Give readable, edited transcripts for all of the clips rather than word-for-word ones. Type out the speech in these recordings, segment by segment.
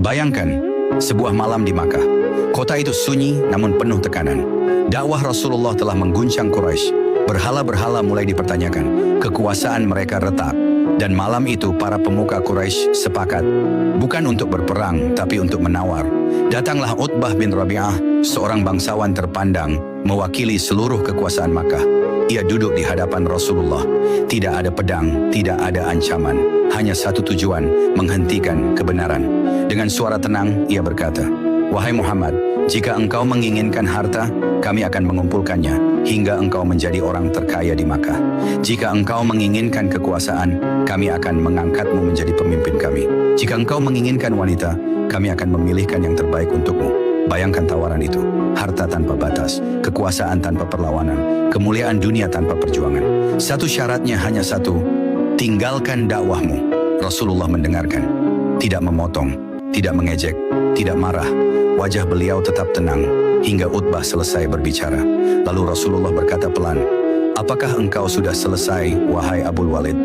Bayangkan, sebuah malam di Makkah. Kota itu sunyi namun penuh tekanan. Dakwah Rasulullah telah mengguncang Quraisy. Berhala-berhala mulai dipertanyakan. Kekuasaan mereka retak. Dan malam itu para pemuka Quraisy sepakat, bukan untuk berperang, tapi untuk menawar. Datanglah Utbah bin Rabi'ah, seorang bangsawan terpandang, mewakili seluruh kekuasaan Makkah. Ia duduk di hadapan Rasulullah. Tidak ada pedang, tidak ada ancaman. Hanya satu tujuan, menghentikan kebenaran. Dengan suara tenang, ia berkata, "Wahai Muhammad, jika engkau menginginkan harta, kami akan mengumpulkannya hingga engkau menjadi orang terkaya di Makkah. Jika engkau menginginkan kekuasaan, kami akan mengangkatmu menjadi pemimpin kami. Jika engkau menginginkan wanita, kami akan memilihkan yang terbaik untukmu." Bayangkan tawaran itu, harta tanpa batas, kekuasaan tanpa perlawanan, kemuliaan dunia tanpa perjuangan. Satu syaratnya hanya satu, tinggalkan dakwahmu. Rasulullah mendengarkan, tidak memotong, tidak mengejek, tidak marah. Wajah beliau tetap tenang, hingga Utbah selesai berbicara. Lalu Rasulullah berkata pelan, "Apakah engkau sudah selesai, wahai Abul Walid?"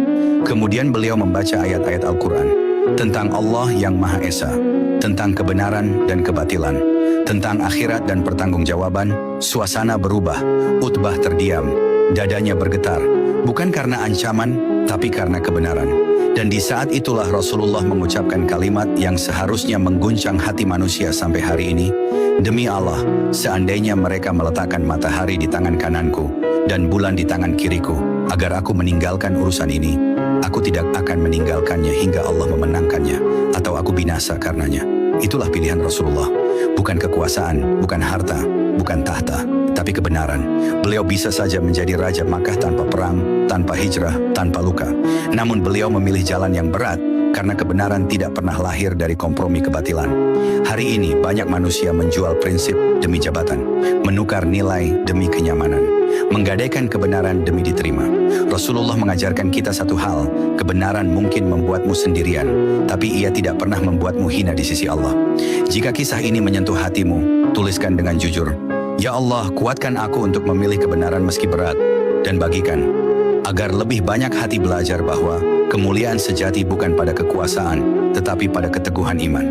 Kemudian beliau membaca ayat-ayat Al-Quran, tentang Allah yang Maha Esa, tentang kebenaran dan kebatilan, tentang akhirat dan pertanggungjawaban. Suasana berubah, Utbah terdiam, dadanya bergetar, bukan karena ancaman, tapi karena kebenaran. Dan di saat itulah Rasulullah mengucapkan kalimat yang seharusnya mengguncang hati manusia sampai hari ini. "Demi Allah, seandainya mereka meletakkan matahari di tangan kananku dan bulan di tangan kiriku, agar aku meninggalkan urusan ini, aku tidak akan meninggalkannya hingga Allah memenangkannya, atau aku binasa karenanya." Itulah pilihan Rasulullah. Bukan kekuasaan, bukan harta, bukan tahta, tapi kebenaran. Beliau bisa saja menjadi Raja Makkah tanpa perang, tanpa hijrah, tanpa luka. Namun beliau memilih jalan yang berat, karena kebenaran tidak pernah lahir dari kompromi kebatilan. Hari ini banyak manusia menjual prinsip demi jabatan, menukar nilai demi kenyamanan, menggadaikan kebenaran demi diterima. Rasulullah mengajarkan kita satu hal, kebenaran mungkin membuatmu sendirian, tapi ia tidak pernah membuatmu hina di sisi Allah. Jika kisah ini menyentuh hatimu, tuliskan dengan jujur, "Ya Allah, kuatkan aku untuk memilih kebenaran meski berat," dan bagikan, agar lebih banyak hati belajar bahwa kemuliaan sejati bukan pada kekuasaan, tetapi pada keteguhan iman.